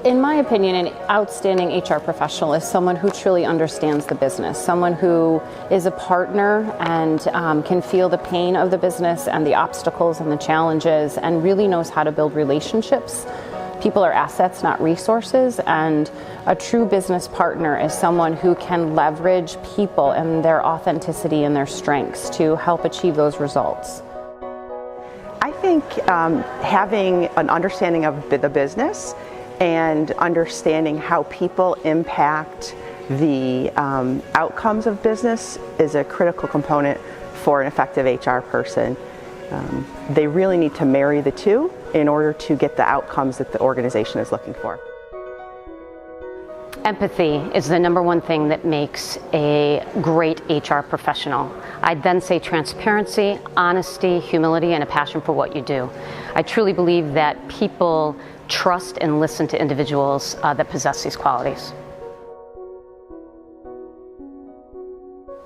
In my opinion, an outstanding HR professional is someone who truly understands the business, someone who is a partner and can feel the pain of the business and the obstacles and the challenges, and really knows how to build relationships. People are assets, not resources, and a true business partner is someone who can leverage people and their authenticity and their strengths to help achieve those results. I think having an understanding of the business and understanding how people impact the outcomes of business is a critical component for an effective HR person. They really need to marry the two in order to get the outcomes that the organization is looking for. Empathy is the number one thing that makes a great HR professional. I'd then say transparency, honesty, humility, and a passion for what you do. I truly believe that people trust and listen to individuals that possess these qualities.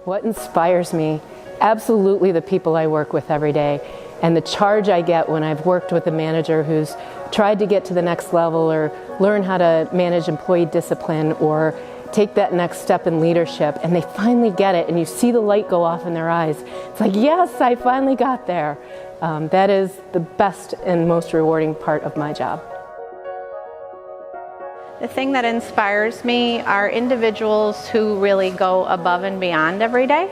What inspires me? Absolutely the people I work with every day, and the charge I get when I've worked with a manager who's tried to get to the next level or learn how to manage employee discipline or take that next step in leadership, and they finally get it and you see the light go off in their eyes. It's like, yes, I finally got there. That is the best and most rewarding part of my job. The thing that inspires me are individuals who really go above and beyond every day.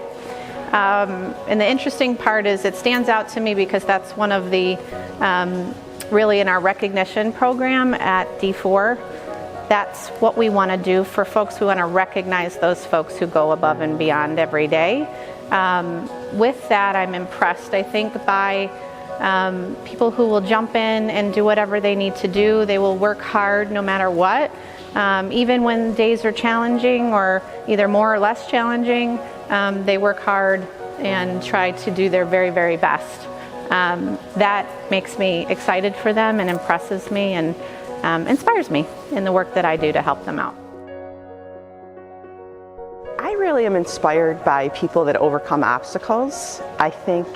And the interesting part is it stands out to me because that's one of the, really in our recognition program at D4, that's what we want to do for folks. We want to recognize those folks who go above and beyond every day. With that, I'm impressed, I think, by people who will jump in and do whatever they need to do. They will work hard no matter what. Even when days are challenging or either more or less challenging, they work hard and try to do their very, very best. That makes me excited for them and impresses me and inspires me in the work that I do to help them out. I really am inspired by people that overcome obstacles. I think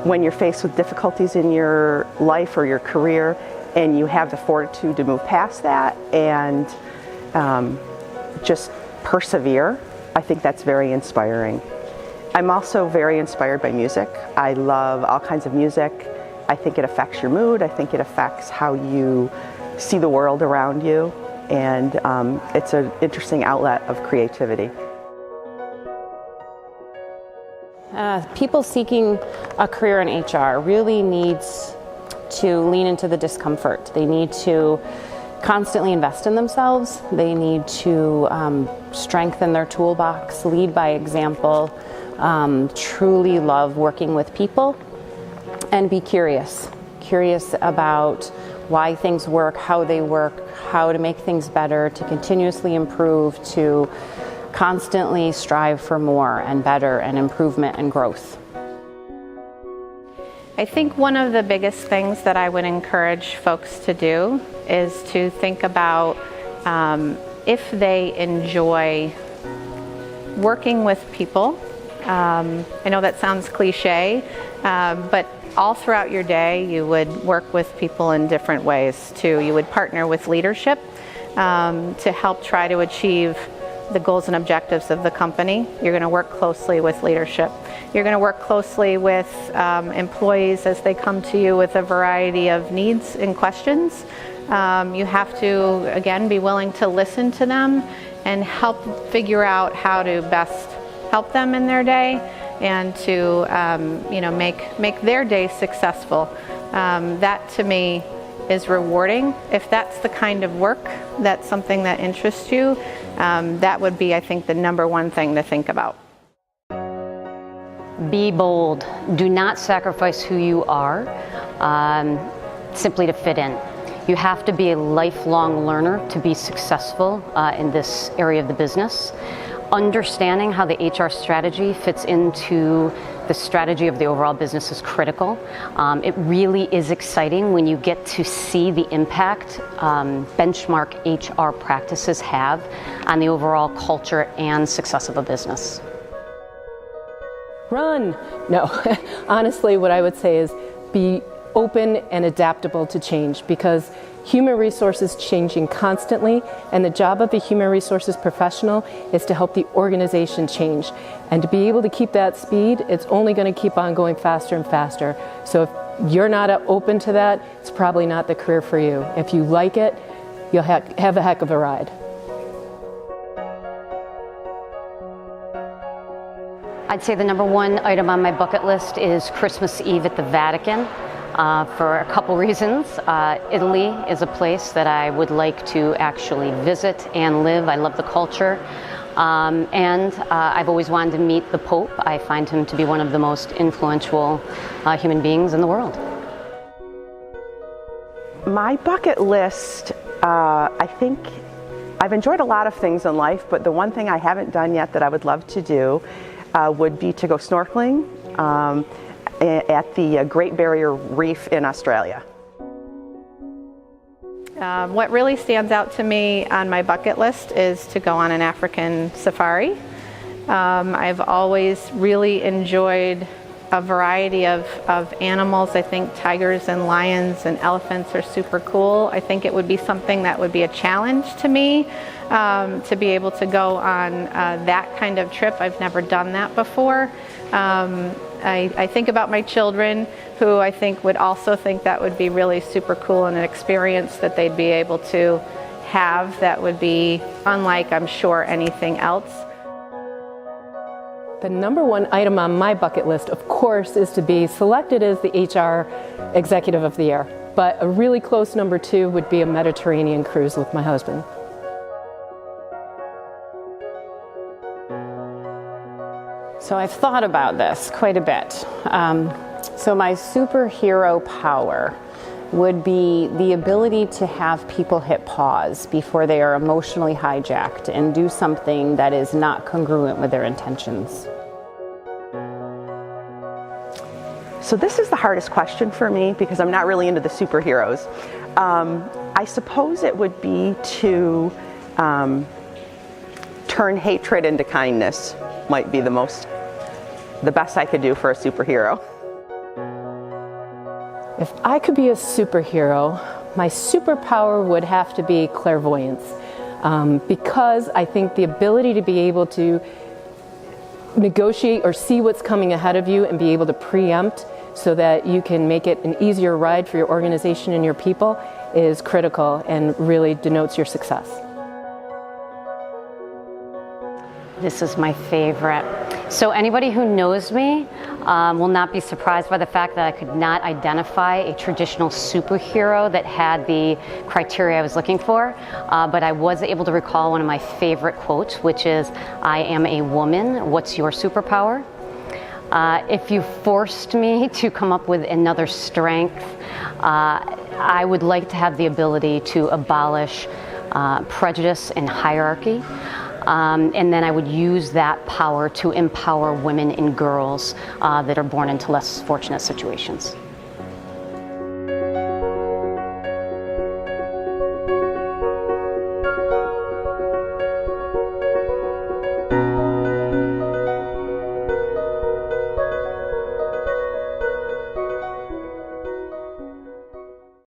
when you're faced with difficulties in your life or your career and you have the fortitude to move past that and just persevere, I think that's very inspiring. I'm also very inspired by music. I love all kinds of music. I think it affects your mood. I think it affects how you see the world around you. And it's an interesting outlet of creativity. People seeking a career in HR really needs to lean into the discomfort. They need to constantly invest in themselves. They need to strengthen their toolbox, lead by example, truly love working with people, and be curious about why things work, how they work, how to make things better, to continuously improve, to constantly strive for more and better and improvement and growth. I think one of the biggest things that I would encourage folks to do is to think about if they enjoy working with people. I know that sounds cliche, but all throughout your day you would work with people in different ways too. You would partner with leadership to help try to achieve the goals and objectives of the company. You're going to work closely with leadership. You're going to work closely with employees as they come to you with a variety of needs and questions. You have to, again, be willing to listen to them and help figure out how to best help them in their day and to make their day successful. That to me is rewarding. If that's the kind of work, that's something that interests you, that would be, I think, the number one thing to think about. Be bold. Do not sacrifice who you are simply to fit in. You have to be a lifelong learner to be successful in this area of the business. Understanding how the HR strategy fits into the strategy of the overall business is critical. It really is exciting when you get to see the impact benchmark HR practices have on the overall culture and success of a business. Run! No, honestly, what I would say is be open and adaptable to change, because Human resources changing constantly, and the job of a human resources professional is to help the organization change. And to be able to keep that speed, it's only going to keep on going faster and faster. So if you're not open to that, it's probably not the career for you. If you like it, you'll have a heck of a ride. I'd say the number one item on my bucket list is Christmas Eve at the Vatican. For a couple reasons. Italy is a place that I would like to actually visit and live. I love the culture. And I've always wanted to meet the Pope. I find him to be one of the most influential human beings in the world. My bucket list, I think I've enjoyed a lot of things in life, but the one thing I haven't done yet that I would love to do would be to go snorkeling at the Great Barrier Reef in Australia. What really stands out to me on my bucket list is to go on an African safari. I've always really enjoyed a variety of animals. I think tigers and lions and elephants are super cool. I think it would be something that would be a challenge to me to be able to go on that kind of trip. I've never done that before. I think about my children, who I think would also think that would be really super cool and an experience that they'd be able to have that would be unlike, I'm sure, anything else. The number one item on my bucket list, of course, is to be selected as the HR Executive of the Year. But a really close number two would be a Mediterranean cruise with my husband. So I've thought about this quite a bit. So my superhero power would be the ability to have people hit pause before they are emotionally hijacked and do something that is not congruent with their intentions. So this is the hardest question for me because I'm not really into the superheroes. I suppose it would be to turn hatred into kindness. Might be the best I could do for a superhero. If I could be a superhero, my superpower would have to be clairvoyance, because I think the ability to be able to negotiate or see what's coming ahead of you and be able to preempt so that you can make it an easier ride for your organization and your people is critical and really denotes your success. This is my favorite. So anybody who knows me will not be surprised by the fact that I could not identify a traditional superhero that had the criteria I was looking for, but I was able to recall one of my favorite quotes, which is, "I am a woman, what's your superpower?" If you forced me to come up with another strength, I would like to have the ability to abolish prejudice and hierarchy. And then I would use that power to empower women and girls that are born into less fortunate situations.